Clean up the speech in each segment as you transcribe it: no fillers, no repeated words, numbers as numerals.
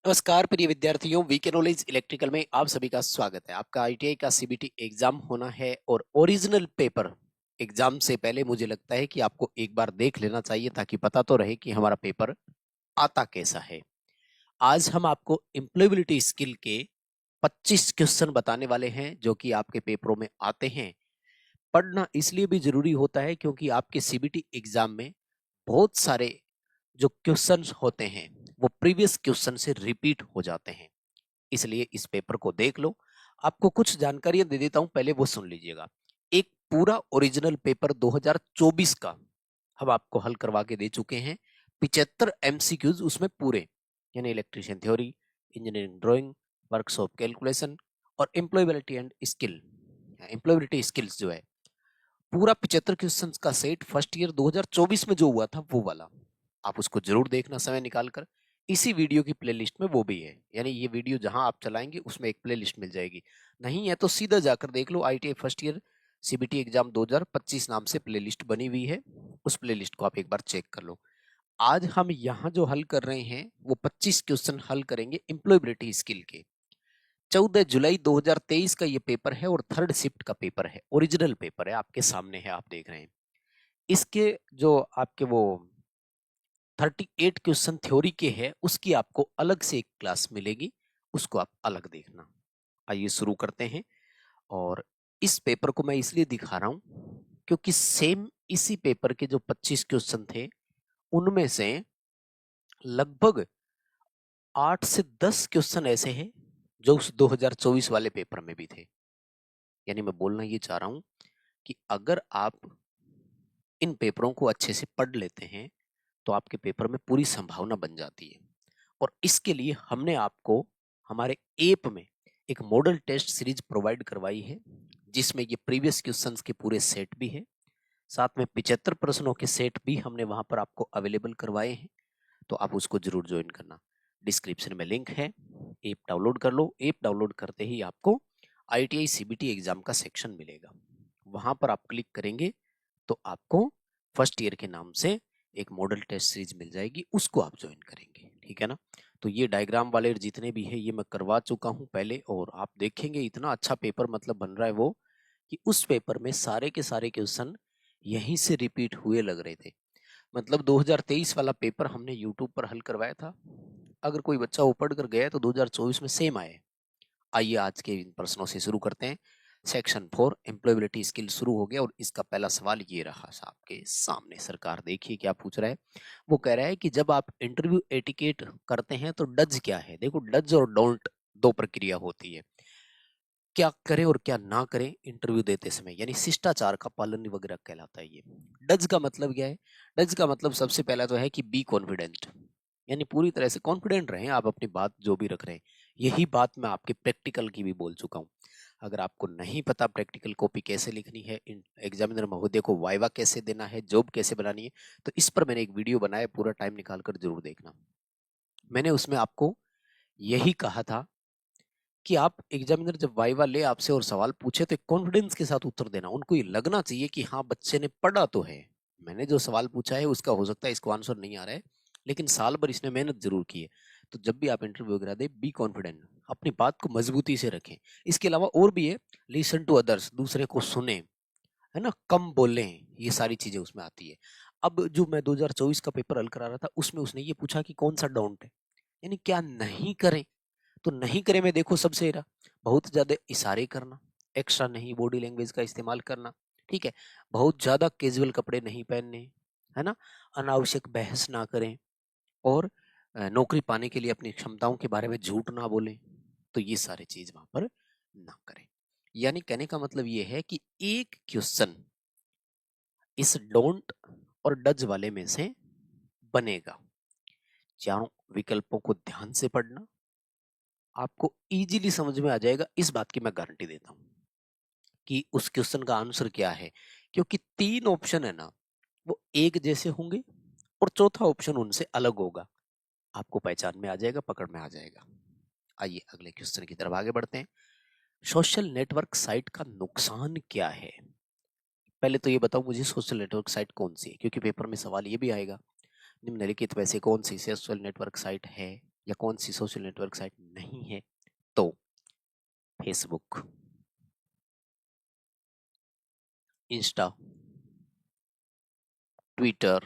नमस्कार प्रिय विद्यार्थियों, वीके नॉलेज इलेक्ट्रिकल में आप सभी का स्वागत है। आपका आईटीआई का सीबीटी एग्जाम होना है और ओरिजिनल पेपर एग्जाम से पहले मुझे लगता है कि आपको एक बार देख लेना चाहिए ताकि पता तो रहे कि हमारा पेपर आता कैसा है। आज हम आपको एम्प्लॉयबिलिटी स्किल के 25 क्वेश्चन बताने वाले हैं जो कि आपके पेपरों में आते हैं। पढ़ना इसलिए भी जरूरी होता है क्योंकि आपके सीबीटी एग्जाम में बहुत सारे जो क्वेश्चंस होते हैं वो प्रीवियस क्वेश्चन से रिपीट हो जाते हैं। इसलिए इस पेपर को देख लो। आपको कुछ जानकारियां दे देता हूं, पहले वो सुन लीजिएगा। एक पूरा ओरिजिनल पेपर 2024 का हम आपको हल करवा के दे चुके हैं। 75 एमसीक्यूज उसमें पूरे, यानी electrician theory, engineering drawing, workshop calculation और employability and skill, employability skills जो है पूरा 75 क्वेश्चन का सेट फर्स्ट ईयर 2024 में जो हुआ था वो वाला आप उसको जरूर देखना समय निकाल कर। इसी वीडियो की प्लेलिस्ट में वो भी है, यानी ये वीडियो जहां आप चलाएंगे उसमें एक प्लेलिस्ट मिल जाएगी। नहीं है तो सीधा जाकर देख लो, ITI first year CBT exam 2025 नाम से प्लेलिस्ट बनी हुई है, उस प्लेलिस्ट को आप एक बार चेक कर लो। आज हम यहाँ जो हल कर रहे हैं वो 25 क्वेश्चन हल करेंगे एम्प्लॉयबिलिटी स्किल के। 14 जुलाई 2023 का ये पेपर है और थर्ड शिफ्ट का पेपर है, ओरिजिनल पेपर है, आपके सामने है, आप देख रहे हैं। इसके जो आपके वो 38 क्वेश्चन थ्योरी के हैं उसकी आपको अलग से एक क्लास मिलेगी, उसको आप अलग देखना। आइए शुरू करते हैं। और इस पेपर को मैं इसलिए दिखा रहा हूं क्योंकि सेम इसी पेपर के जो 25 क्वेश्चन थे उनमें से लगभग 8 से 10 क्वेश्चन ऐसे हैं जो उस 2024 वाले पेपर में भी थे। यानी मैं बोलना ये चाह रहा हूं कि अगर आप इन पेपरों को अच्छे से पढ़ लेते हैं तो आपके पेपर में पूरी संभावना बन जाती है। और इसके लिए हमने आपको हमारे ऐप में एक मॉडल टेस्ट सीरीज प्रोवाइड करवाई है जिसमें ये प्रीवियस क्वेश्चंस के पूरे सेट भी है, साथ में 75 प्रश्नों के सेट भी हमने वहां पर आपको अवेलेबल करवाए हैं। तो आप उसको जरूर ज्वाइन करना। डिस्क्रिप्शन में लिंक है, ऐप डाउनलोड कर लो। ऐप डाउनलोड करते ही आपको आईटीआई सीबीटी एग्जाम का सेक्शन मिलेगा, वहां पर आप क्लिक करेंगे तो आपको फर्स्ट ईयर के नाम से एक मॉडल टेस्ट सीरीज मिल जाएगी, उसको आप ज्वाइन करेंगे, ठीक है ना। तो ये डायग्राम वाले जितने भी है ये मैं करवा चुका हूं पहले, और आप देखेंगे इतना अच्छा पेपर मतलब बन रहा है वो कि उस पेपर में सारे के सारे क्वेश्चन यहीं से रिपीट हुए लग रहे थे। मतलब 2023 वाला पेपर हमने यूट्यूब पर हल करवाया था, अगर कोई बच्चा वो पढ़ कर गया तो 2024 में सेम आए। आइए आज के इन प्रश्नों से शुरू करते हैं। सेक्शन 4 एम्प्लॉयबिलिटी स्किल शुरू हो गया और इसका पहला सवाल ये रहा आपके सामने। सरकार देखिए क्या पूछ रहा है। वो कह रहा है कि जब आप इंटरव्यू एटिकेट करते हैं तो डज क्या है। देखो, डज और डोंट दो प्रक्रिया होती है, क्या करें और क्या ना करें इंटरव्यू देते समय, यानी शिष्टाचार का पालन वगैरह कहलाता है ये। डज का मतलब क्या है? डज का मतलब सबसे पहला तो है कि बी कॉन्फिडेंट, यानी पूरी तरह से कॉन्फिडेंट रहें आप अपनी बात जो भी रख रहे हैं। यही बात मैं आपके प्रैक्टिकल की भी बोल चुका हूँ। अगर आपको नहीं पता प्रैक्टिकल कॉपी कैसे लिखनी है, एग्जामिनर महोदय को वाइवा कैसे देना है, जॉब कैसे बनानी है, तो इस पर मैंने एक वीडियो बनाया, पूरा टाइम निकाल कर जरूर देखना। मैंने उसमें आपको यही कहा था कि आप एग्जामिनर जब वाइवा ले आपसे और सवाल पूछे तो कॉन्फिडेंस के साथ उत्तर देना। उनको ये लगना चाहिए कि हाँ बच्चे ने पढ़ा तो है, मैंने जो सवाल पूछा है उसका हो सकता है इसको आंसर नहीं आ रहा है लेकिन साल भर इसने मेहनत जरूर की है। तो जब भी आप इंटरव्यू वगैरह दे, बी कॉन्फिडेंट, अपनी बात को मजबूती से रखें। इसके अलावा और भी है, लिसन टू अदर्स, दूसरे को सुने, है ना, कम बोलें, ये सारी चीजें उसमें आती है। अब जो मैं 2024 का पेपर हल करा रहा था उसमें उसने ये पूछा कि कौन सा डोंट है, यानी क्या नहीं करें। तो नहीं करे में देखो सबसे रहा, बहुत ज्यादा इशारे करना, एक्स्ट्रा नहीं बॉडी लैंग्वेज का इस्तेमाल करना, ठीक है, बहुत ज्यादा कैजुअल कपड़े नहीं पहनने, है ना, अनावश्यक बहस ना करें, और नौकरी पाने के लिए अपनी क्षमताओं के बारे में झूठ ना बोलें। तो ये सारी चीज वहां पर ना करें। यानी कहने का मतलब ये है कि एक क्वेश्चन इस डोंट और डज वाले में से बनेगा। चारों विकल्पों को ध्यान से पढ़ना, आपको इजीली समझ में आ जाएगा, इस बात की मैं गारंटी देता हूं कि उस क्वेश्चन का आंसर क्या है। क्योंकि तीन ऑप्शन है ना, वो एक जैसे होंगे और चौथा ऑप्शन उनसे अलग होगा, आपको पहचान में आ जाएगा, पकड़ में आ जाएगा। आइए अगले क्वेश्चन की तरफ आगे बढ़ते हैं। सोशल नेटवर्क साइट का नुकसान क्या है? पहले तो ये बताओ मुझे, सोशल नेटवर्क साइट कौन सी है, क्योंकि पेपर में सवाल ये भी आएगा, निम्नलिखित वैसे कौन सी सोशल नेटवर्क साइट है या कौन सी सोशल नेटवर्क साइट नहीं है, तो फेसबुक, इंस्टा, ट्विटर,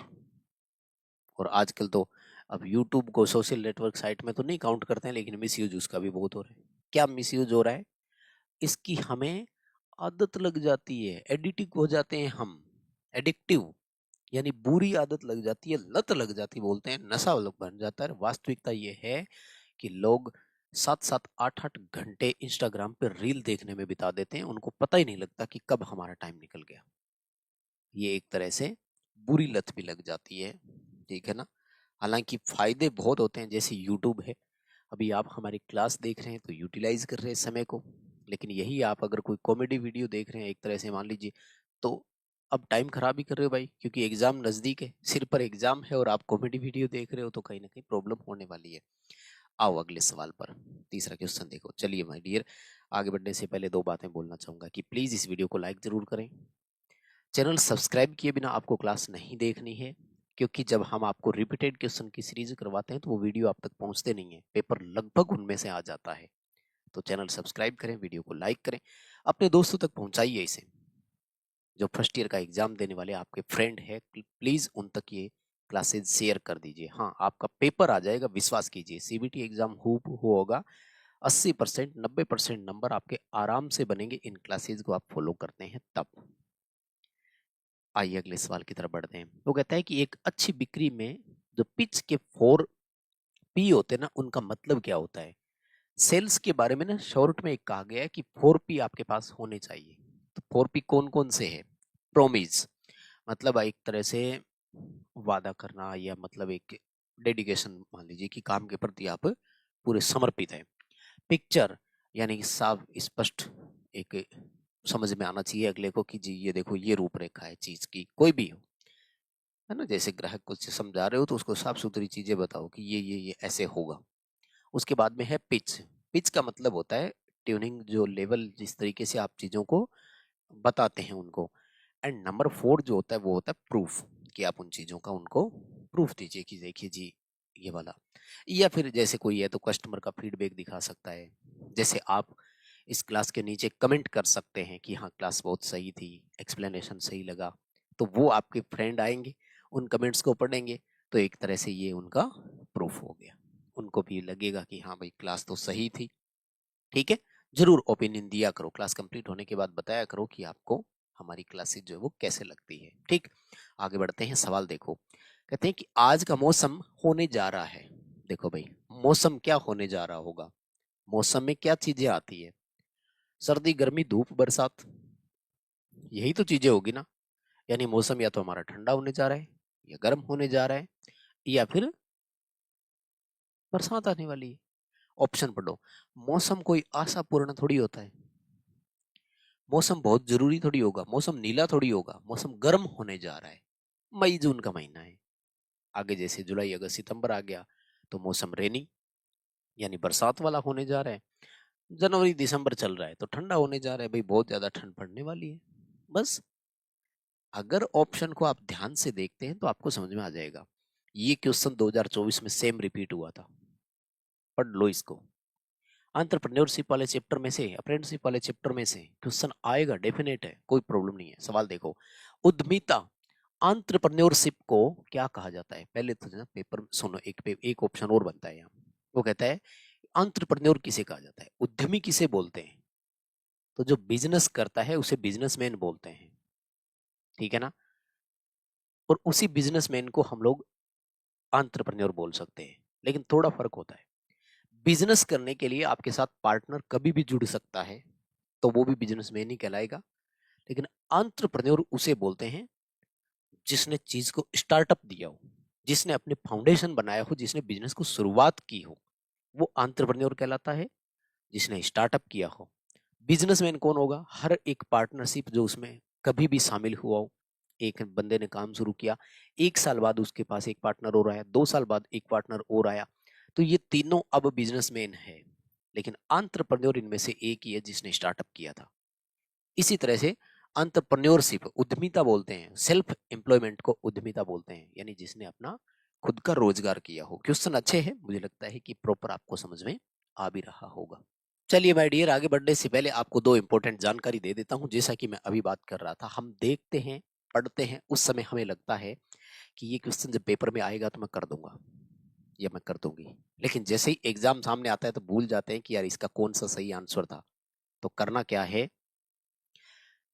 और आजकल तो अब यूट्यूब को सोशल नेटवर्क साइट में तो नहीं काउंट करते हैं, लेकिन मिसयूज उसका भी बहुत हो रहा है। क्या मिसयूज हो रहा है? इसकी हमें आदत लग जाती है, एडिक्टिव हो जाते हैं हम। एडिक्टिव यानी बुरी आदत लग जाती है, लत लग जाती, बोलते हैं नशा लोग बन जाता है। वास्तविकता ये है कि लोग 7-7, 8-8 घंटे इंस्टाग्राम पे रील देखने में बिता देते हैं, उनको पता ही नहीं लगता कि कब हमारा टाइम निकल गया। ये एक तरह से बुरी लत भी लग जाती है, ठीक है ना। हालांकि फायदे बहुत होते हैं, जैसे यूट्यूब है, अभी आप हमारी क्लास देख रहे हैं तो यूटिलाइज कर रहे हैं समय को। लेकिन यही आप अगर कोई कॉमेडी वीडियो देख रहे हैं, एक तरह से मान लीजिए, तो अब टाइम खराब ही कर रहे हो भाई, क्योंकि एग्जाम नजदीक है, सिर पर एग्जाम है और आप कॉमेडी वीडियो देख रहे हो, तो कहीं ना कहीं प्रॉब्लम होने वाली है। आओ अगले सवाल पर, तीसरा क्वेश्चन देखो। चलिए माय डियर, आगे बढ़ने से पहले दो बातें बोलना चाहूंगा कि प्लीज इस वीडियो को लाइक जरूर करें। चैनल सब्सक्राइब किए बिना आपको क्लास नहीं देखनी है, क्योंकि जब हम आपको रिपीटेड क्वेश्चन की सीरीज करवाते हैं तो वो वीडियो आप तक पहुंचते नहीं है, पेपर लगभग उनमें से आ जाता है। तो चैनल सब्सक्राइब करें, वीडियो को लाइक करें, अपने दोस्तों तक पहुंचाइए इसे। जो फर्स्ट ईयर का एग्जाम देने वाले आपके फ्रेंड है, प्लीज उन तक ये क्लासेस शेयर कर दीजिए। हाँ, आपका पेपर आ जाएगा, विश्वास कीजिए। सीबीटी एग्जाम होगा 80%, 90% नंबर आपके आराम से बनेंगे, इन क्लासेज को आप फॉलो करते हैं तब। आइए अगले सवाल की तरफ बढ़ते हैं। वो कहता है कि एक अच्छी बिक्री में जो पिच के 4P होते हैं ना, उनका मतलब क्या होता है? सेल्स के बारे में ना शॉर्ट में एक कहा गया है कि 4P आपके पास होने चाहिए। तो 4P कौन कौन से है? प्रोमिस, मतलब एक तरह से वादा करना, या मतलब एक डेडिकेशन, मान लीजिए कि काम के प्रति आप पूरे समर्पित हैं। पिक्चर, यानी कि साफ स्पष्ट एक समझ में आना चाहिए अगले को कि जी ये देखो, ये रूपरेखा है चीज की, कोई भी हो, है ना। जैसे ग्राहक को समझा रहे हो तो उसको साफ सुथरी चीजें बताओ कि ये ऐसे होगा। उसके बाद में है पिच। पिच का मतलब होता है ट्यूनिंग, जो लेवल, जिस तरीके से आप चीजों को बताते हैं उनको। एंड नंबर 4 जो होता है वो होता है प्रूफ, कि आप उन चीजों का उनको प्रूफ दीजिए कि देखिए जी ये वाला। या फिर जैसे कोई है तो कस्टमर का फीडबैक दिखा सकता है। जैसे आप इस क्लास के नीचे कमेंट कर सकते हैं कि हाँ क्लास बहुत सही थी, एक्सप्लेनेशन सही लगा, तो वो आपके फ्रेंड आएंगे, उन कमेंट्स को पढ़ेंगे, तो एक तरह से ये उनका प्रूफ हो गया। उनको भी लगेगा कि हाँ भाई क्लास तो सही थी। ठीक है, जरूर ओपिनियन दिया करो, क्लास कंप्लीट होने के बाद बताया करो कि आपको हमारी क्लासेस जो है वो कैसे लगती है। ठीक, आगे बढ़ते हैं। सवाल देखो, कहते हैं कि आज का मौसम होने जा रहा है। देखो भाई, मौसम क्या होने जा रहा होगा? मौसम में क्या चीजें आती है? सर्दी, गर्मी, धूप, बरसात, यही तो चीजें होगी ना। यानी मौसम या तो हमारा ठंडा होने जा रहा है, या गर्म होने जा रहा है, या फिर बरसात आने वाली है। ऑप्शन पढ़ो। मौसम कोई आशापूर्ण थोड़ी होता है, मौसम बहुत जरूरी थोड़ी होगा, मौसम नीला थोड़ी होगा, मौसम गर्म होने जा रहा है। मई जून का महीना है, आगे जैसे जुलाई अगस्त सितंबर आ गया तो मौसम रेनी, यानी बरसात वाला होने जा रहा है। जनवरी दिसंबर चल रहा है तो ठंडा होने जा रहा है, भाई बहुत ज्यादा ठंड पड़ने वाली है। बस, अगर ऑप्शन को आप ध्यान से देखते हैं तो आपको समझ में आ जाएगा। ये क्वेश्चन 2024 में सेम रिपीट हुआ था, पढ़ लो इसको। एंटरप्रेन्योरशिप वाले चैप्टर में से, अप्रेंटिसशिप वाले चैप्टर में से क्वेश्चन आएगा, डेफिनेट है, कोई प्रॉब्लम नहीं है। सवाल देखो, उद्यमिता, एंटरप्रेन्योरशिप को क्या कहा जाता है? पहले तो ना पेपर सुनो, एक ऑप्शन और बनता है यहाँ। वो कहता है एंटरप्रेन्योर किसे कहा जाता है, उद्यमी किसे बोलते हैं? तो जो बिजनेस करता है उसे बिजनेसमैन बोलते हैं, ठीक है ना। और उसी बिजनेसमैन को हम लोग एंटरप्रेन्योर बोल सकते हैं, लेकिन थोड़ा फर्क होता है। बिजनेस करने के लिए आपके साथ पार्टनर कभी भी जुड़ सकता है, तो वो भी बिजनेसमैन ही कहलाएगा। लेकिन एंटरप्रेन्योर उसे बोलते हैं जिसने चीज को स्टार्टअप दिया हो, जिसने अपने फाउंडेशन बनाया हो, जिसने बिजनेस को शुरुआत की हो, वो एंटरप्रेन्योर कहलाता है, जिसने स्टार्टअप किया हो। बिजनेसमैन कौन होगा? हर एक पार्टनरशिप जो उसमें कभी भी शामिल हुआ हो। एक बंदे ने काम शुरू किया, 1 साल बाद उसके पास एक पार्टनर और आया, 2 साल बाद एक पार्टनर और आया, तो ये तीनों अब बिजनेसमैन है। लेकिन एंटरप्रेन्योर इनमें से एक ही है जिसने स्टार्टअप किया था। इसी तरह से एंटरप्रेन्योरशिप, उद्यमिता बोलते हैं, सेल्फ एम्प्लॉयमेंट को उद्यमिता बोलते हैं, यानी जिसने अपना खुद का रोजगार किया हो। क्वेश्चन अच्छे हैं, मुझे लगता है कि प्रॉपर आपको समझ में आ भी रहा होगा। चलिए माय डियर, आगे बढ़ने से पहले आपको दो इंपॉर्टेंट जानकारी दे देता हूं। जैसा कि मैं अभी बात कर रहा था, हम देखते हैं, पढ़ते हैं, उस समय हमें लगता है कि ये क्वेश्चन जब पेपर में आएगा तो मैं कर दूंगा या मैं कर दूंगी, लेकिन जैसे ही एग्जाम सामने आता है तो भूल जाते हैं कि यार इसका कौन सा सही आंसर था। तो करना क्या है,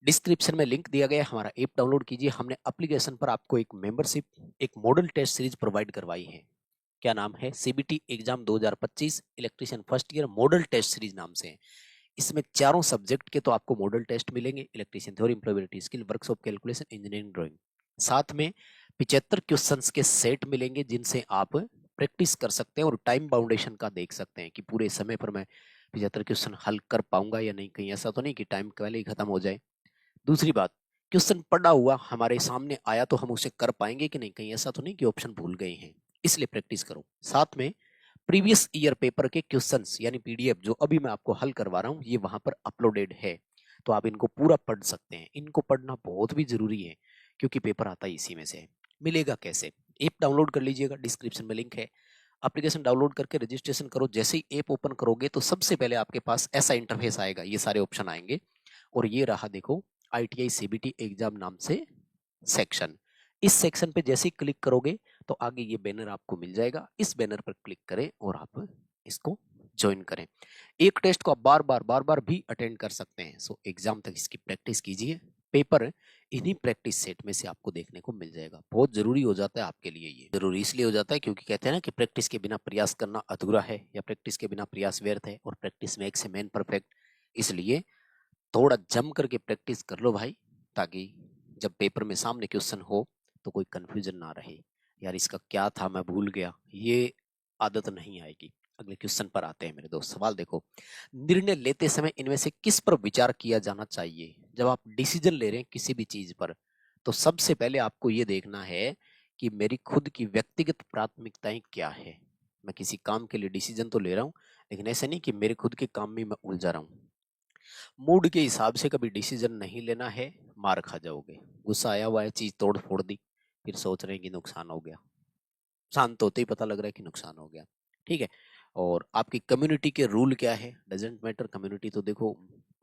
डिस्क्रिप्शन में लिंक दिया गया है, हमारा ऐप डाउनलोड कीजिए। हमने एप्लीकेशन पर आपको एक मेंबरशिप, एक मॉडल टेस्ट सीरीज प्रोवाइड करवाई है। क्या नाम है, CBT exam 2025 electrician first year model test series नाम से है। इसमें चारों सब्जेक्ट के तो आपको मॉडल टेस्ट मिलेंगे, electrician theory, employability skill, workshop calculation, engineering drawing. साथ में 75 क्वेश्चंस के सेट मिलेंगे जिनसे आप प्रैक्टिस कर सकते हैं और टाइम बाउंडेशन का देख सकते हैं कि पूरे समय पर मैं 75 क्वेश्चन हल कर पाऊंगा या नहीं। कहीं ऐसा तो नहीं कि टाइम पहले ही खत्म हो जाए। दूसरी बात, क्वेश्चन पढ़ा हुआ हमारे सामने आया तो हम उसे कर पाएंगे कि नहीं, कहीं ऐसा तो नहीं कि ऑप्शन भूल गए हैं। इसलिए प्रैक्टिस करो। साथ में प्रीवियस ईयर पेपर के क्वेश्चंस यानी पीडीएफ जो अभी मैं आपको हल करवा रहा हूँ, ये वहां पर अपलोडेड है, तो आप इनको पूरा पढ़ सकते हैं। इनको पढ़ना बहुत भी जरूरी है क्योंकि पेपर आता ही इसी में से है। मिलेगा कैसे, ऐप डाउनलोड कर लीजिएगा, डिस्क्रिप्शन में लिंक है। एप्लीकेशन डाउनलोड करके रजिस्ट्रेशन करो। जैसे ही ऐप ओपन करोगे तो सबसे पहले आपके पास ऐसा इंटरफेस आएगा, ये सारे ऑप्शन आएंगे और ये रहा देखो, ITI CBT एग्जाम नाम से सेक्शन। इस सेक्शन पे जैसे ही क्लिक करोगे तो आगे ये बैनर आपको मिल जाएगा। इस बैनर पर क्लिक करें और आप इसको ज्वाइन करें। एक टेस्ट को आप बार बार भी अटेंड कर सकते हैं। सो एग्जाम तक इसकी प्रैक्टिस कीजिए। पेपर इन्हीं प्रैक्टिस सेट में से आपको देखने को मिल जाएगा। बहुत जरूरी हो जाता है आपके लिए। ये जरूरी इसलिए हो जाता है क्योंकि कहते हैं ना कि प्रैक्टिस के बिना प्रयास करना अधूरा है या प्रैक्टिस के बिना प्रयास व्यर्थ है, और प्रैक्टिस में एक से मैन परफेक्ट। इसलिए थोड़ा जम करके प्रैक्टिस कर लो भाई, ताकि जब पेपर में सामने क्वेश्चन हो तो कोई कंफ्यूजन ना रहे, यार इसका क्या था मैं भूल गया, ये आदत नहीं आएगी। अगले क्वेश्चन पर आते हैं मेरे दोस्त। सवाल देखो, निर्णय लेते समय इनमें से किस पर विचार किया जाना चाहिए। जब आप डिसीजन ले रहे हैं किसी भी चीज पर, तो सबसे पहले आपको ये देखना है कि मेरी खुद की व्यक्तिगत प्राथमिकताएं क्या है। मैं किसी काम के लिए डिसीजन तो ले रहा हूँ, लेकिन ऐसे नहीं कि मेरे खुद के काम में मैं उलझा रहा हूँ। मूड के हिसाब से कभी डिसीजन नहीं लेना है, मार खा जाओगे। गुस्सा आया हुआ है, चीज तोड़ फोड़ दी, फिर सोच रहे हैं कि नुकसान हो गया, शांत होते ही पता लग रहा है कि नुकसान हो गया। ठीक है। और आपकी कम्युनिटी के रूल क्या है, डजेंट मैटर। कम्युनिटी तो देखो,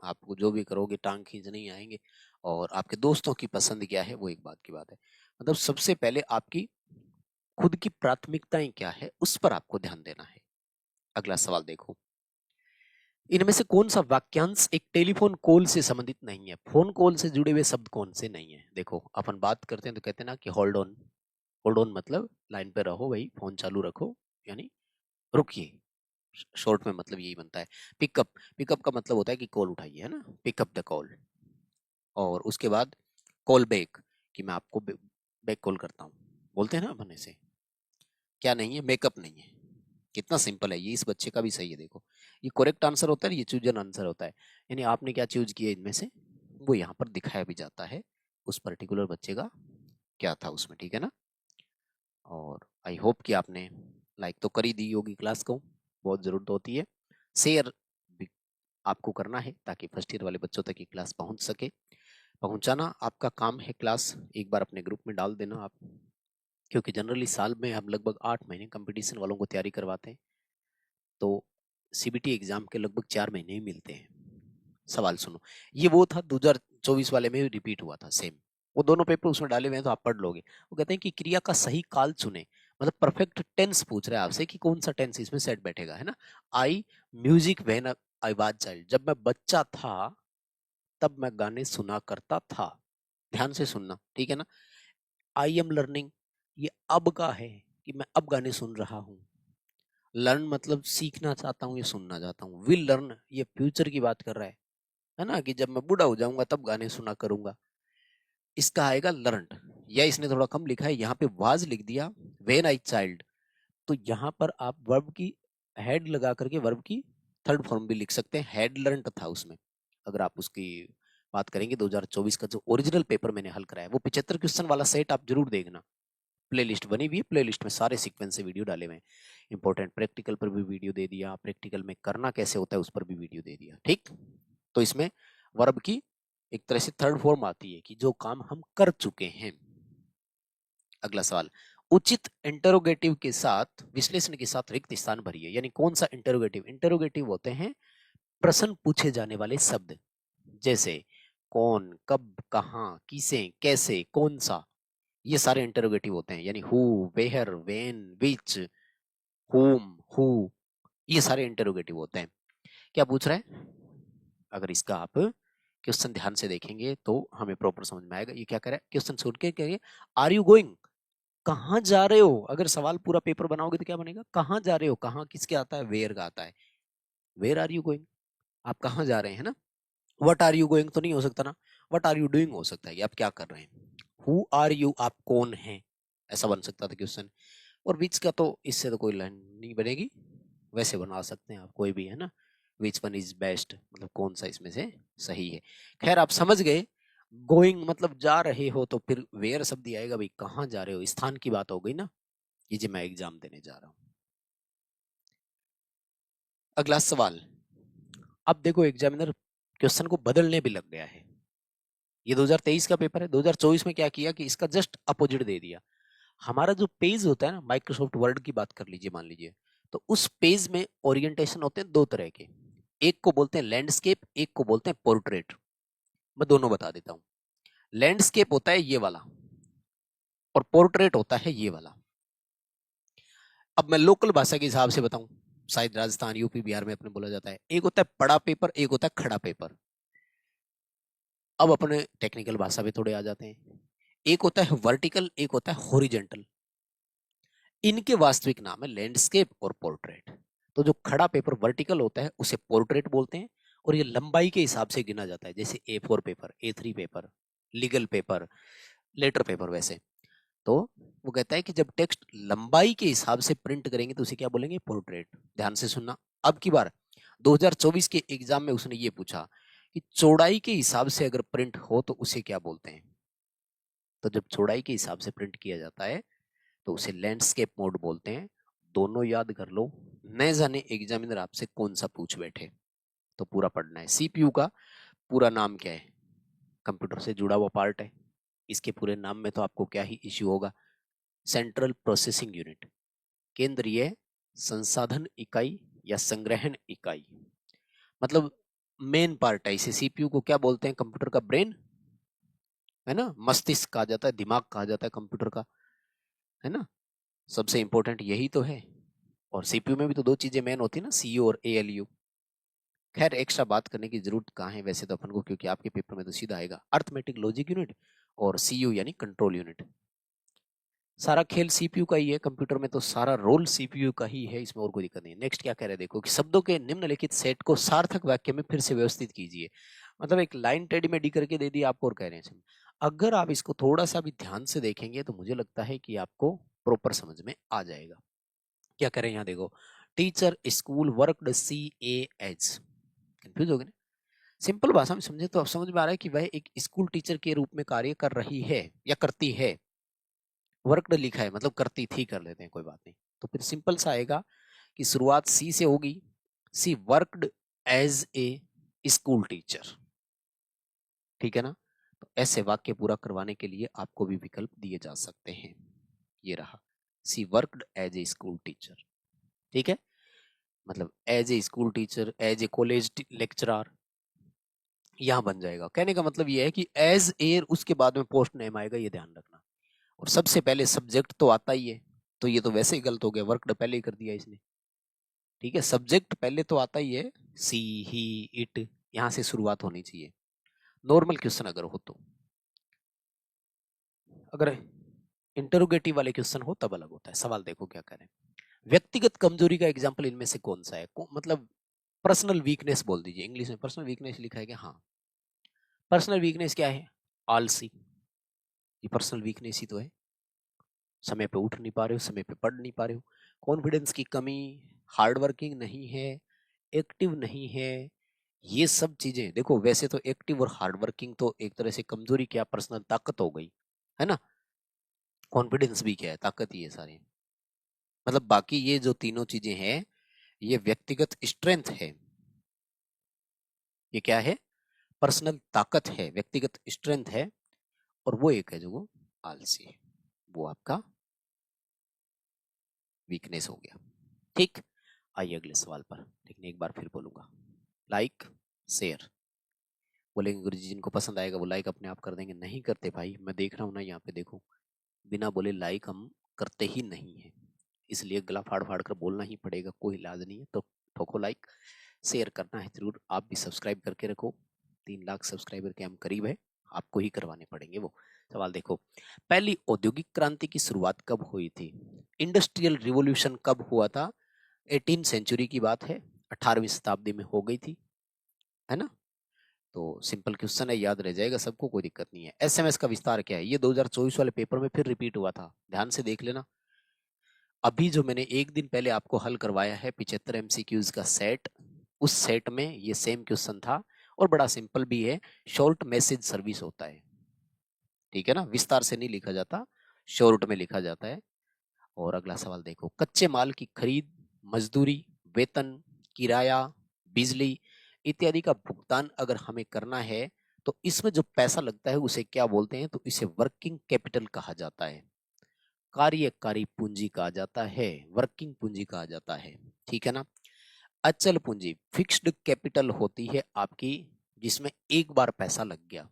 आपको जो भी करोगे टांग खींचने ही आएंगे। और आपके दोस्तों की पसंद क्या है वो एक बात की बात है। मतलब सबसे पहले आपकी खुद की प्राथमिकताएं क्या है उस पर आपको ध्यान देना है। अगला सवाल देखो, इनमें से कौन सा वाक्यांश एक टेलीफोन कॉल से संबंधित नहीं है। फोन कॉल से जुड़े हुए शब्द कौन से नहीं है। देखो अपन बात करते हैं तो कहते हैं ना कि होल्ड ऑन। होल्ड ऑन मतलब लाइन पे रहो भाई, फोन चालू रखो, यानी रुकिए। शॉर्ट में मतलब यही बनता है। पिकअप, पिकअप का मतलब होता है कि कॉल उठाइए, है ना, पिकअप द कॉल। और उसके बाद कॉल बैक, कि मैं आपको बैक कॉल करता हूँ, बोलते हैं ना अपन ऐसे। क्या नहीं है, मेकअप नहीं है। कितना सिंपल है ये, इस बच्चे का भी सही है। देखो ये करेक्ट आंसर होता है, ये चूजन आंसर होता है। यानी आपने क्या चूज किया इनमें से, वो यहाँ पर दिखाया भी जाता है उस पर्टिकुलर बच्चे का क्या था उसमें। ठीक है ना। और आई होप कि आपने लाइक तो कर ही दी होगी क्लास को, बहुत जरूरत होती है। शेयर भी आपको करना है ताकि फर्स्ट ईयर वाले बच्चों तक ये क्लास पहुंच सके। पहुंचाना आपका काम है। क्लास एक बार अपने ग्रुप में डाल देना आप, क्योंकि जनरली साल में हम लगभग 8 महीने कंपटीशन वालों को तैयारी करवाते हैं, तो सीबीटी एग्जाम के लगभग 4 महीने ही मिलते हैं। सवाल सुनो, ये वो था 2024 वाले में रिपीट हुआ था सेम, वो दोनों पेपर उसमें डाले हुए हैं तो आप पढ़ लोगे। वो कहते हैं कि क्रिया का सही काल चुने, मतलब परफेक्ट टेंस पूछ रहे हैं आपसे कि कौन सा टेंस इसमें सेट बैठेगा, है ना। I music when I was child, जब मैं बच्चा था तब मैं गाने सुना करता था। ध्यान से सुनना, ठीक है ना। आई एम लर्निंग, ये अब का है कि मैं अब गाने सुन रहा हूँ। लर्न मतलब सीखना चाहता हूँ या सुनना चाहता हूँ। विल लर्न, ये फ्यूचर की बात कर रहा है ना, कि जब मैं बूढ़ा हो जाऊंगा तब गाने सुना करूंगा। इसका आएगा लर्नड, या इसने थोड़ा कम लिखा है, यहाँ पे वाज लिख दिया व्हेन आई चाइल्ड, तो यहाँ पर आप वर्ब की हेड लगा करके वर्ब की थर्ड फॉर्म भी लिख सकते हैं। हेड लर्नड था उसमें। अगर आप उसकी बात करेंगे 2024 का जो ओरिजिनल पेपर मैंने हल कराया, वो 75 क्वेश्चन वाला सेट आप जरूर देखना। प्लेलिस्ट बनी हुई है, प्लेलिस्ट में सारे सीक्वेंस से वीडियो डाले हुए हैं। इंपॉर्टेंट प्रैक्टिकल पर भी वीडियो दे दिया, प्रैक्टिकल में करना कैसे होता है उस पर भी वीडियो दे दिया। ठीक, तो इसमें वर्ब की एक तरह से थर्ड फॉर्म आती है कि जो काम हम कर चुके हैं। अगला सवाल, उचित इंटरोगेटिव के साथ विश्लेषण के साथ रिक्त स्थान भरिए। यानी कौन सा इंटरोगेटिव? इंटरोगेटिव होते हैं प्रश्न पूछे जाने वाले शब्द, जैसे कौन, कब, कहां, किसे, कैसे, कौन सा, ये सारे इंटरोगेटिव होते हैं। यानी who, where, when, which, whom, who, ये सारे इंटरोगेटिव होते हैं। क्या पूछ रहा है? अगर इसका आप क्वेश्चन ध्यान से देखेंगे तो हमें प्रॉपर समझ में आएगा। ये क्या कर रहा है? क्वेश्चन सुन के कहेंगे आर यू गोइंग, कहाँ जा रहे हो? अगर सवाल पूरा पेपर बनाओगे तो क्या बनेगा? कहाँ जा रहे हो? कहाँ किसके आता है? वेयर का आता है। वेयर आर यू गोइंग, आप कहाँ जा रहे हैं ना। वट आर यू गोइंग तो नहीं हो सकता ना, वट आर यू डूइंग हो सकता है, आप क्या कर रहे हैं। हु आर यू, आप कौन हैं, ऐसा बन सकता था क्वेश्चन। और विच का तो इससे तो कोई लाइन नहीं बनेगी, वैसे बना सकते हैं आप कोई भी, है ना। विच वन इज बेस्ट, मतलब कौन सा इसमें से सही है। खैर आप समझ गए, गोइंग मतलब जा रहे हो, तो फिर वेयर शब्द ही आएगा भाई, कहाँ जा रहे हो, स्थान की बात हो गई ना। ये जो मैं एग्जाम देने जा रहा हूँ। अगला सवाल, अब देखो एग्जामिनर क्वेश्चन को बदलने भी लग गया है। ये 2023 का पेपर है, 2024 में क्या किया कि इसका जस्ट अपोजिट दे दिया। हमारा जो पेज होता है ना, माइक्रोसॉफ्ट वर्ड की बात कर लीजिए, मान लीजिए, तो उस पेज में ओरिएंटेशन होते हैं दो तरह के। एक को बोलते हैं लैंडस्केप, एक को बोलते हैं पोर्ट्रेट। मैं दोनों बता देता हूं। लैंडस्केप होता है ये वाला, और पोर्ट्रेट होता है ये वाला। अब मैं लोकल भाषा के हिसाब से बताऊं, शायद राजस्थान, यूपी, बिहार में अपने बोला जाता है, एक होता है पड़ा पेपर, एक होता है खड़ा पेपर। अब अपने टेक्निकल भाषा में थोड़े आ जाते हैं। एक होता है वर्टिकल, एक होता है हॉरिजेंटल। इनके वास्तविक नाम है लैंडस्केप और पोर्ट्रेट। तो जो खड़ा पेपर वर्टिकल होता है उसे पोर्ट्रेट बोलते हैं, और ये लंबाई के हिसाब से गिना जाता है, जैसे A4 paper, A3 paper, legal paper, letter paper. वैसे तो वो कहता है कि जब टेक्स्ट लंबाई के हिसाब से प्रिंट करेंगे तो उसे क्या बोलेंगे? पोर्ट्रेट। ध्यान से सुनना। अब की बार 2024 के एग्जाम में उसने ये पूछा कि चौड़ाई के हिसाब से अगर प्रिंट हो तो उसे क्या बोलते हैं। तो जब चौड़ाई के हिसाब से प्रिंट किया जाता है तो उसे लैंडस्केप मोड बोलते हैं। दोनों याद कर लो, न जाने एग्जामिनर आपसे कौन सा पूछ बैठे। तो पूरा पढ़ना है। सीपीयू का पूरा नाम क्या है? कंप्यूटर से जुड़ा हुआ पार्ट है। इसके पूरे नाम में तो आपको क्या ही इश्यू होगा? सेंट्रल प्रोसेसिंग यूनिट, केंद्रीय संसाधन इकाई या संग्रहण इकाई। मतलब मेन पार्ट है। इसे सीपीयू को क्या बोलते हैं? कंप्यूटर का ब्रेन, है ना। मस्तिष्क कहा जाता है, दिमाग कहा जाता है कंप्यूटर का, है ना। सबसे इंपॉर्टेंट यही तो है। और सीपीयू में भी तो दो चीजें मेन होती है ना, सीयू और एएलयू। खैर एक्स्ट्रा बात करने की जरूरत कहाँ है वैसे तो अपन को, क्योंकि आपके पेपर में तो सीधा आएगा अर्थमेटिक लॉजिक यूनिट और सीयू यानी कंट्रोल यूनिट। सारा खेल सीपीयू का ही है, कंप्यूटर में तो सारा रोल सीपीयू का ही है, इसमें और कोई दिक्कत नहीं। नेक्स्ट क्या कह रहे हैं देखो, कि शब्दों के निम्नलिखित सेट को सार्थक वाक्य में फिर से व्यवस्थित कीजिए। मतलब एक लाइन टेढ़ी मेढ़ी करके दे दी आपको और कह रहे हैं। अगर आप इसको थोड़ा सा भी ध्यान से देखेंगे तो मुझे लगता है कि आपको प्रॉपर समझ में आ जाएगा। क्या करें यहाँ देखो, teacher school worked CAH, confuse हो गए ना। सिंपल भाषा में समझे तो अब समझ में आ रहा है कि वह एक स्कूल टीचर के रूप में कार्य कर रही है या करती है। वर्कड लिखा है मतलब करती थी, कर लेते हैं कोई बात नहीं। तो फिर सिंपल सा आएगा कि शुरुआत सी से होगी। She worked as a school teacher, ठीक है ना। तो ऐसे वाक्य पूरा करवाने के लिए आपको भी विकल्प दिए जा सकते हैं। ये रहा, she worked as a school teacher, ठीक है। मतलब as a school teacher, as a college lecturer, यहां बन जाएगा। कहने का मतलब ये है कि एज ए उसके बाद में पोस्ट नेम आएगा, ये ध्यान रखना। और सबसे पहले सब्जेक्ट तो आता ही है, तो ये तो वैसे ही गलत हो गया, वर्कड पहले ही कर दिया इसने, ठीक है। सब्जेक्ट पहले तो आता ही है, सी, ही, इट, यहां से शुरुआत होनी चाहिए। नॉर्मल क्वेश्चन अगर हो तो, अगर इंटरोगेटिव वाले क्वेश्चन हो तब अलग होता है। सवाल देखो क्या करें, व्यक्तिगत कमजोरी का एग्जाम्पल इनमें से कौन सा है? मतलब पर्सनल वीकनेस बोल दीजिए, इंग्लिश में पर्सनल वीकनेस लिखा है क्या? हाँ, पर्सनल वीकनेस क्या है? आलसी, ये पर्सनल वीकनेस ही तो है। समय पे उठ नहीं पा रहे हो, समय पे पढ़ नहीं पा रहे हो, कॉन्फिडेंस की कमी, हार्ड वर्किंग नहीं है, एक्टिव नहीं है, ये सब चीजें देखो। वैसे तो एक्टिव और हार्ड वर्किंग तो एक तरह से कमजोरी क्या, पर्सनल ताकत हो गई, है ना। कॉन्फिडेंस भी क्या है, ताकत ही है सारी। मतलब बाकी ये जो तीनों चीजें हैं ये व्यक्तिगत स्ट्रेंथ है। ये क्या है? पर्सनल ताकत है, व्यक्तिगत स्ट्रेंथ है। और वो एक है जो वो आलसी है, वो आपका वीकनेस हो गया। ठीक, आइए अगले सवाल पर। लेकिन एक बार फिर बोलूंगा, लाइक शेयर। बोलेंगे गुरुजी जिनको पसंद आएगा वो लाइक अपने आप कर देंगे। नहीं करते भाई, मैं देख रहा हूँ ना यहाँ पे, देखो बिना बोले लाइक हम करते ही नहीं है, इसलिए गला फाड़ फाड़ कर बोलना ही पड़ेगा, कोई इलाज नहीं है। तो ठोको लाइक, शेयर करना है जरूर। आप भी सब्सक्राइब करके रखो, 3 लाख सब्सक्राइबर के हम करीब है, आपको ही करवाने पड़ेंगे वो। सवाल देखो, पहली औद्योगिक क्रांति की शुरुआत कब हुई थी? इंडस्ट्रियल रिवॉल्यूशन कब हुआ था? 18 सेंचुरी की बात है, 18वीं शताब्दी में हो गई थी, है ना? तो सिंपल क्वेश्चन है, याद रह जाएगा सबको, कोई दिक्कत नहीं है। एसएमएस का विस्तार क्या है? ये 2024 वाले पेपर में फिर रिपीट हुआ था, ध्यान से देख लेना। अभी जो मैंने एक दिन पहले आपको हल करवाया है 75 एमसीक्यूज का सेट, उस सेट में ये सेम क्वेश्चन था और बड़ा सिंपल भी है। शॉर्ट मैसेज सर्विस होता है, ठीक है ना, विस्तार से नहीं लिखा जाता, शॉर्ट में लिखा जाता है। और अगला सवाल देखो, कच्चे माल की खरीद, मजदूरी, वेतन, किराया, बिजली इत्यादि का भुगतान अगर हमें करना है तो इसमें जो पैसा लगता है उसे क्या बोलते हैं? तो इसे वर्किंग कैपिटल कहा जाता है, कार्यकारी पूंजी कहा जाता है, वर्किंग पूंजी कहा जाता है, ठीक है ना। अचल पूंजी फिक्स्ड कैपिटल होती है आपकी, जिसमें एक बार पैसा लग गया,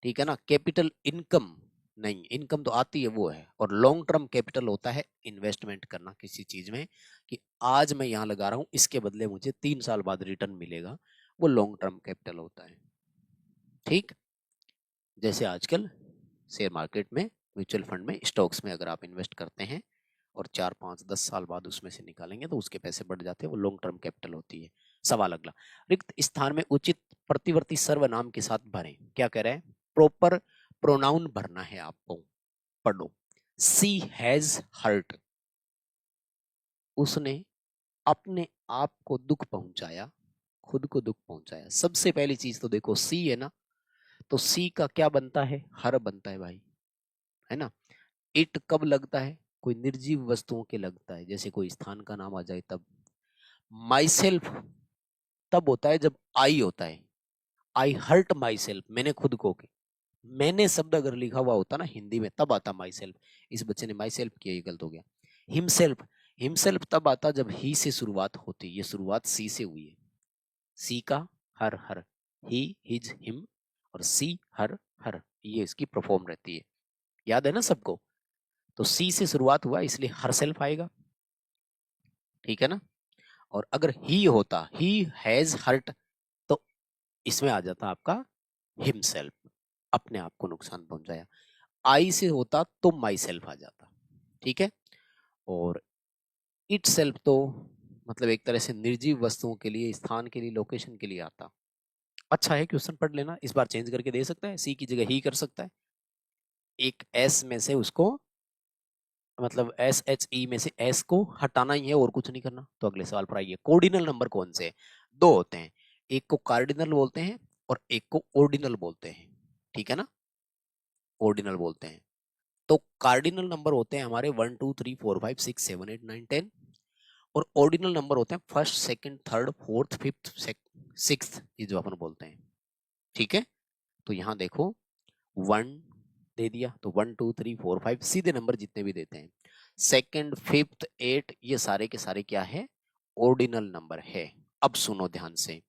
ठीक है ना। कैपिटल इनकम नहीं, इनकम तो आती है वो है। और लॉन्ग टर्म कैपिटल होता है इन्वेस्टमेंट करना किसी चीज में, कि आज मैं यहाँ लगा रहा हूँ, इसके बदले मुझे 3 साल बाद रिटर्न मिलेगा, वो लॉन्ग टर्म कैपिटल होता है। ठीक, जैसे आजकल शेयर मार्केट में, म्यूचुअल फंड में, स्टॉक्स में अगर आप इन्वेस्ट करते हैं और 4 5 10 साल बाद उसमें से निकालेंगे तो उसके पैसे बढ़ जाते हैं, वो लॉन्ग टर्म कैपिटल होती है। सवाल अगला, रिक्त स्थान में उचित प्रतिवर्ती सर्वनाम के साथ भरें। क्या कह रहे हैं? प्रॉपर प्रोनाउन भरना है आपको। पढ़ो, सी हैज हर्ट, उसने अपने आप को दुख पहुंचाया, खुद को दुख पहुंचाया। सबसे पहली चीज तो देखो सी है ना, तो सी का क्या बनता है? हर बनता है भाई, है ना। इट कब लगता है? कोई निर्जीव वस्तुओं के लगता है, जैसे कोई स्थान का नाम आ जाए तब। माई सेल्फ तब होता है जब आई होता है, आई हर्ट माई सेल्फ, मैंने खुद को के। मैंने शब्द अगर लिखा हुआ होता ना हिंदी में तब आता माई सेल्फ, इस बच्चे ने माई सेल्फ किया, ये गलत हो गया। हिमसेल्फ, हिमसेल्फ तब आता जब ही से शुरुआत होती, ये शुरुआत सी से हुई है। सी का हर हर, ही हिज हिम, और सी हर हर, ये इसकी परफॉर्म रहती है, याद है ना सबको। तो सी से शुरुआत हुआ इसलिए हर सेल्फ आएगा, ठीक है ना। और अगर ही होता, ही हैज हर्ट, तो इसमें आ जाता आपका हिमसेल्फ, अपने आप को नुकसान पहुंचाया। आई से होता तो माई सेल्फ आ जाता, ठीक है। और इट सेल्फ तो मतलब एक तरह से निर्जीव वस्तुओं के लिए, स्थान के लिए, लोकेशन के लिए आता। अच्छा है, क्वेश्चन पढ़ लेना, इस बार चेंज करके दे सकता है, सी की जगह ही कर सकता है। एक एस में से उसको, मतलब एस एच ई में से एस को हटाना ही है और कुछ नहीं करना। तो अगले सवाल पर आइए, कोऑर्डिनल नंबर कौन से? 2 होते हैं, एक को कार्डिनल बोलते हैं और एक को ऑर्डिनल बोलते हैं, ठीक है ना। ऑर्डिनल बोलते हैं, तो कार्डिनल नंबर होते हैं हमारे 1 2 3 4 5 6 7 8 9 10, और ऑर्डिनल नंबर होते हैं first second third fourth fifth sixth, ये जो अपन बोलते हैं, ठीक है। तो यहाँ देखो 1 दे दिया, तो 1 2 3 4 5 सीधे नंबर जितने भी देते हैं, सेकंड फिफ्थ 8, ये सारे के सारे क्या है? ऑर्डिनल नंबर है। अब सुनो ध्यान से,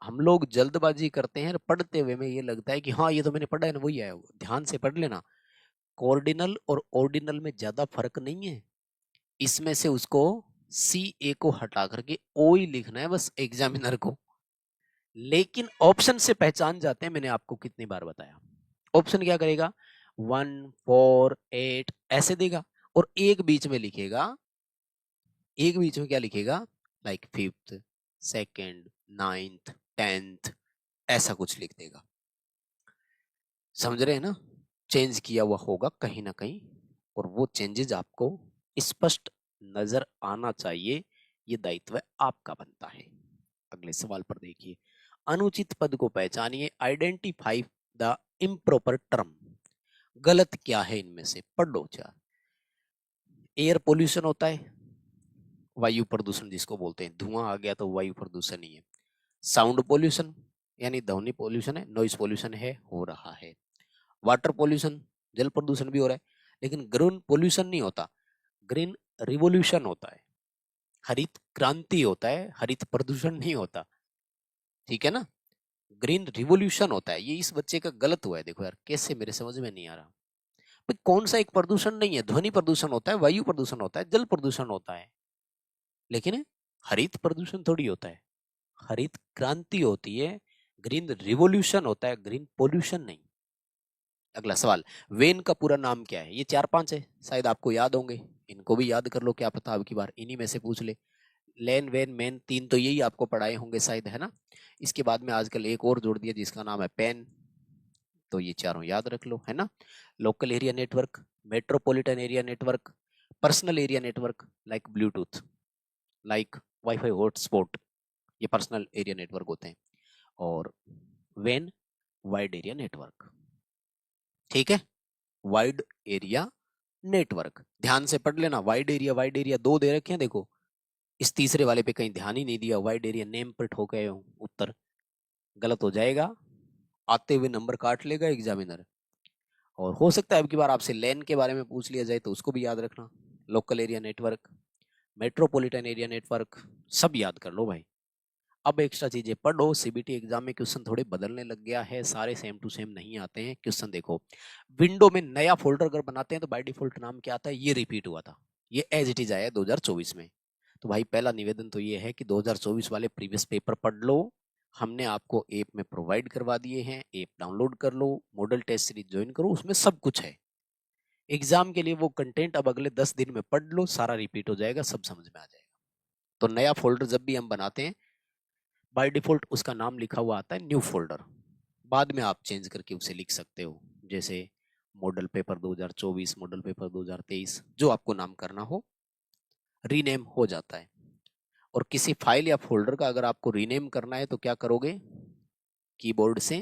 हम लोग जल्दबाजी करते हैं, पढ़ते हुए में ये लगता है कि हाँ ये तो मैंने पढ़ा है ना, वही आया होगा। ध्यान से पढ़ लेना, कोऑर्डिनल और ऑर्डिनल में ज्यादा फर्क नहीं है। इसमें से उसको सी ए को हटा करके ओ ही लिखना है बस एग्जामिनर को, लेकिन ऑप्शन से पहचान जाते हैं, मैंने आपको कितनी बार बताया। ऑप्शन क्या करेगा? 1 4 8 ऐसे देगा, और एक बीच में लिखेगा, एक बीच में क्या लिखेगा? Like fifth, second, ninth, tenth, ऐसा कुछ लिख देगा। समझ रहे हैं ना? चेंज किया हुआ होगा कहीं ना कहीं, और वो चेंजेस आपको स्पष्ट नजर आना चाहिए, ये दायित्व आपका बनता है। अगले सवाल पर देखिए, अनुचित पद को पहचानिए, आइडेंटिफाई द इम्प्रॉपर टर्म। गलत क्या है इनमें से? पढ़ लो चार। एयर पोल्यूशन होता है, वायु प्रदूषण जिसको बोलते हैं, धुआं आ गया तो वायु प्रदूषण ही है। साउंड पोल्यूशन यानी ध्वनि पोल्यूशन है, नॉइज पोल्यूशन है, हो रहा है। वाटर पोल्यूशन, जल प्रदूषण भी हो रहा है, लेकिन ग्रीन पोल्यूशन नहीं होता। ग्रीन रिवोल्यूशन होता है, हरित क्रांति होता है, हरित प्रदूषण नहीं होता, ठीक है ना। ग्रीन रिवोल्यूशन होता है। ये इस बच्चे का गलत हुआ है, देखो यार कैसे, मेरे समझ में नहीं आ रहा भाई। कौन सा एक प्रदूषण नहीं है, ध्वनि प्रदूषण होता है, वायु प्रदूषण होता है, जल प्रदूषण होता है, लेकिन हरित प्रदूषण थोड़ी होता है, हरित क्रांति होती है, ग्रीन रिवोल्यूशन होता है, ग्रीन पोल्यूशन नहीं। अगला सवाल, वेन का पूरा नाम क्या है? ये 4-5 है, शायद आपको याद होंगे, इनको भी याद कर लो, क्या पता अब की बार इन्हीं में से पूछ ले। लेन वेन मेन, 3 तो यही आपको पढ़ाए होंगे शायद, है ना। इसके बाद में आजकल एक और जोड़ दिया जिसका नाम है पेन, तो ये चारों याद रख लो, है ना। Local area network, metropolitan area network, personal area network like Bluetooth, like wifi hotspot, ये पर्सनल एरिया नेटवर्क होते हैं। और वेन, वाइड एरिया नेटवर्क, ठीक है, वाइड एरिया नेटवर्क। ध्यान से पढ़ लेना, वाइड एरिया 2 दे रखे हैं, देखो इस तीसरे वाले पे कहीं ध्यान ही नहीं दिया, वाइड एरिया नेम पर ठोके हो, उत्तर गलत हो जाएगा, आते हुए नंबर काट लेगा एग्जामिनर। और हो सकता है अब की बार आपसे लैन के बारे में पूछ लिया जाए, तो उसको भी याद रखना, local area network, metropolitan area network, सब याद कर लो भाई। अब एक्स्ट्रा चीजें पढ़ो, सीबीटी एग्जाम में क्वेश्चन थोड़े बदलने लग गया है, सारे सेम टू सेम नहीं आते हैं क्वेश्चन। देखो विंडो में नया फोल्डर अगर बनाते हैं तो बाय डिफॉल्ट नाम क्या आता है, ये रिपीट हुआ था, ये एज इट इज आया 2024 में। तो भाई पहला निवेदन तो ये है कि 2024 वाले प्रीवियस पेपर पढ़ लो, हमने आपको ऐप में प्रोवाइड करवा दिए हैं, ऐप डाउनलोड कर लो, मॉडल टेस्ट सीरीज ज्वाइन करो, उसमें सब कुछ है। एग्जाम के लिए वो कंटेंट अब अगले 10 दिन में पढ़ लो, सारा रिपीट हो जाएगा, सब समझ में आ जाएगा। तो नया फोल्डर जब भी हम बनाते हैं बाय डिफॉल्ट उसका नाम लिखा हुआ आता है न्यू फोल्डर, बाद में आप चेंज करके उसे लिख सकते हो, जैसे मॉडल पेपर 2024, मॉडल पेपर 2023, जो आपको नाम करना हो रीनेम हो जाता है। और किसी फाइल या फोल्डर का अगर आपको रीनेम करना है तो क्या करोगे, कीबोर्ड से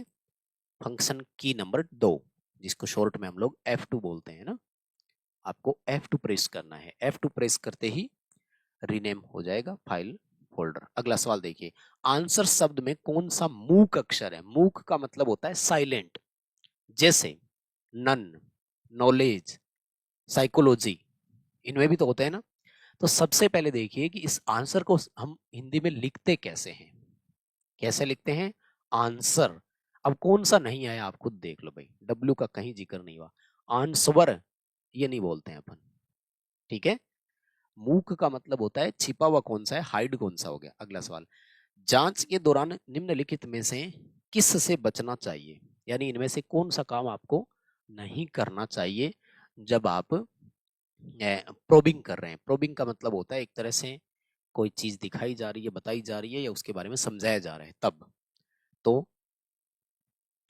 फंक्शन की नंबर 2, जिसको शॉर्ट में हम लोग F2 बोलते हैं ना, आपको F2 प्रेस करना है, F2 प्रेस करते ही रीनेम हो जाएगा फाइल फोल्डर। अगला सवाल देखिए, आंसर शब्द में कौन सा मूक अक्षर है? मूक का मतलब होता है साइलेंट, जैसे नन, नॉलेज, साइकोलॉजी, इनमें भी तो होते हैं ना। तो सबसे पहले देखिए कि इस आंसर को हम हिंदी में लिखते कैसे हैं, कैसे लिखते हैं आंसर। अब कौन सा नहीं आया आप खुद देख लो भाई, डब्ल्यू का कहीं जिक्र नहीं हुआ, आंसवर ये नहीं बोलते हैं अपन, ठीक है। मूक का मतलब होता है छिपा हुआ कौन सा है, हाइड कौन सा हो गया। अगला सवाल, जांच के दौरान निम्नलिखित में से किस से बचना चाहिए, यानी इनमें से कौन सा काम आपको नहीं करना चाहिए जब आप प्रोबिंग कर रहे हैं। प्रोबिंग का मतलब होता है एक तरह से कोई चीज दिखाई जा रही है, बताई जा रही है, या उसके बारे में समझाया जा रहा है तब। तो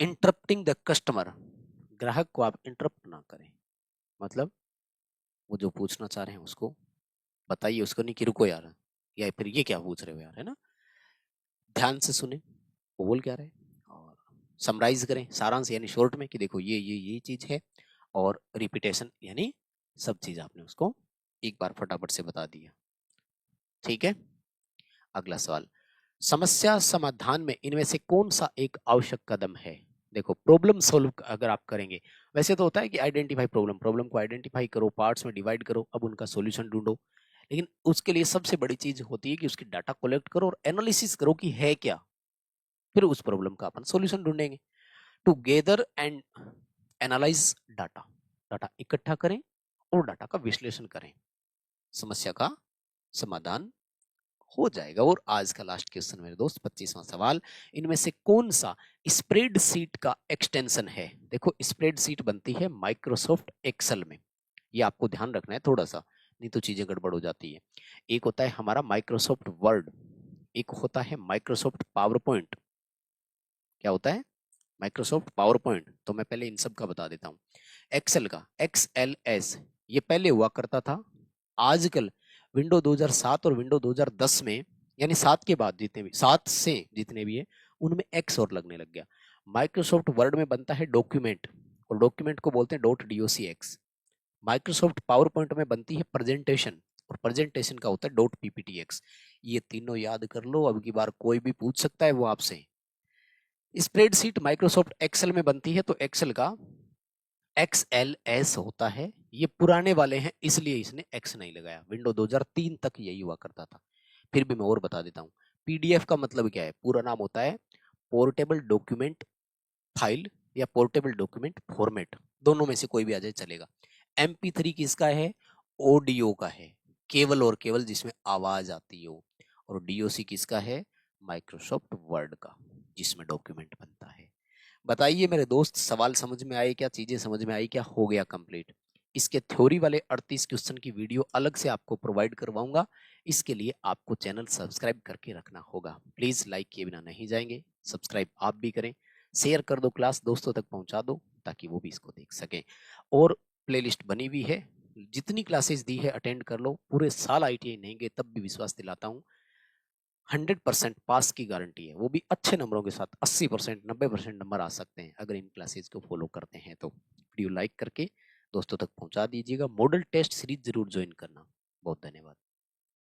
इंटरप्टिंग द कस्टमर, ग्राहक को आप इंटरप्ट ना करें, मतलब वो जो पूछना चाह रहे हैं उसको बताइए, उसको नहीं कि रुको यार, या फिर ये क्या पूछ रहे हो यार, है ना। ध्यान से सुने वो बोल क्या रहे हैं, और समराइज करें, सारांश यानी शॉर्ट में कि देखो ये चीज है, और रिपीटेशन यानी सब चीज आपने उसको एक बार फटाफट से बता दिया, ठीक है। अगला सवाल, समस्या समाधान में इनमें से कौन सा एक आवश्यक कदम है? देखो प्रॉब्लम सॉल्व अगर आप करेंगे, वैसे तो होता है कि आइडेंटिफाई प्रॉब्लम, प्रॉब्लम को आइडेंटिफाई करो, पार्ट्स में डिवाइड करो, अब उनका सॉल्यूशन ढूंढो, लेकिन उसके लिए सबसे बड़ी चीज होती है कि उसकी डाटा कलेक्ट करो और एनालिसिस करो कि है क्या, फिर उस प्रॉब्लम का अपन सॉल्यूशन ढूंढेंगे। To gather and analyse data, data इकट्ठा करें और डाटा का विश्लेषण करें, समस्या का समाधान हो जाएगा। और आज का लास्ट क्वेश्चन मेरे दोस्त, 25वां सवाल, इनमें से कौन सा स्प्रेडशीट का एक्सटेंशन है? देखो स्प्रेडशीट बनती है माइक्रोसॉफ्ट एक्सेल में, ये आपको ध्यान रखना है थोड़ा सा, नहीं तो चीजें गड़बड़ हो जाती है। एक होता है हमारा माइक्रोसॉफ्ट वर्ड, एक होता है माइक्रोसॉफ्ट पावर पॉइंट। क्या होता है? Microsoft power point. तो मैं पहले इन सब का बता देता हूँ। एक्सेल का XLS, ये पहले हुआ करता था, आजकल विंडो 2007 और विंडो 2010 में, यानी 7 के बाद जितने भी, 7 से जितने भी है उनमें एक्स और लगने लग गया। माइक्रोसॉफ्ट वर्ड में बनता है डॉक्यूमेंट, और डॉक्यूमेंट को बोलते हैं .docx। माइक्रोसॉफ्ट पावर पॉइंट में बनती है प्रेजेंटेशन, और प्रेजेंटेशन का होता है .pptx। ये तीनों याद कर लो, अब की बार कोई भी पूछ सकता है वो आपसे। स्प्रेडशीट माइक्रोसॉफ्ट एक्सेल में बनती है, तो एक्सेल का XLS होता है, ये पुराने वाले हैं इसलिए इसने एक्स नहीं लगाया, विंडो 2003 तक यही हुआ करता था। फिर भी मैं और बता देता हूँ। पीडीएफ का मतलब क्या है, पूरा नाम होता है पोर्टेबल डॉक्यूमेंट फाइल या पोर्टेबल डॉक्यूमेंट फॉर्मेट, दोनों में से कोई भी आ जाए चलेगा। MP3 किसका है, ऑडियो का है, केवल और केवल जिसमें आवाज आती हो। और DOC किसका है, माइक्रोसॉफ्ट वर्ड का, जिसमें डॉक्यूमेंट बनता है। बताइए मेरे दोस्त, सवाल समझ में आए क्या, चीजें समझ में आई क्या, हो गया कंप्लीट। इसके थ्योरी वाले 38 क्वेश्चन की वीडियो अलग से आपको प्रोवाइड करवाऊंगा। इसके लिए आपको चैनल सब्सक्राइब करके रखना होगा। प्लीज लाइक किए बिना नहीं जाएंगे, सब्सक्राइब आप भी करें, शेयर कर दो, क्लास दोस्तों तक पहुंचा दो ताकि वो भी इसको देख सकें। और प्लेलिस्ट बनी हुई है, जितनी क्लासेस दी है अटेंड कर लो। पूरे साल ITI नहीं गए तब भी विश्वास दिलाता हूँ 100% पास की गारंटी है, वो भी अच्छे नंबरों के साथ। 80% 90% नंबर आ सकते हैं अगर इन क्लासेस को फॉलो करते हैं तो। वीडियो लाइक करके दोस्तों तक पहुंचा दीजिएगा। मॉडल टेस्ट सीरीज जरूर ज्वाइन करना। बहुत धन्यवाद।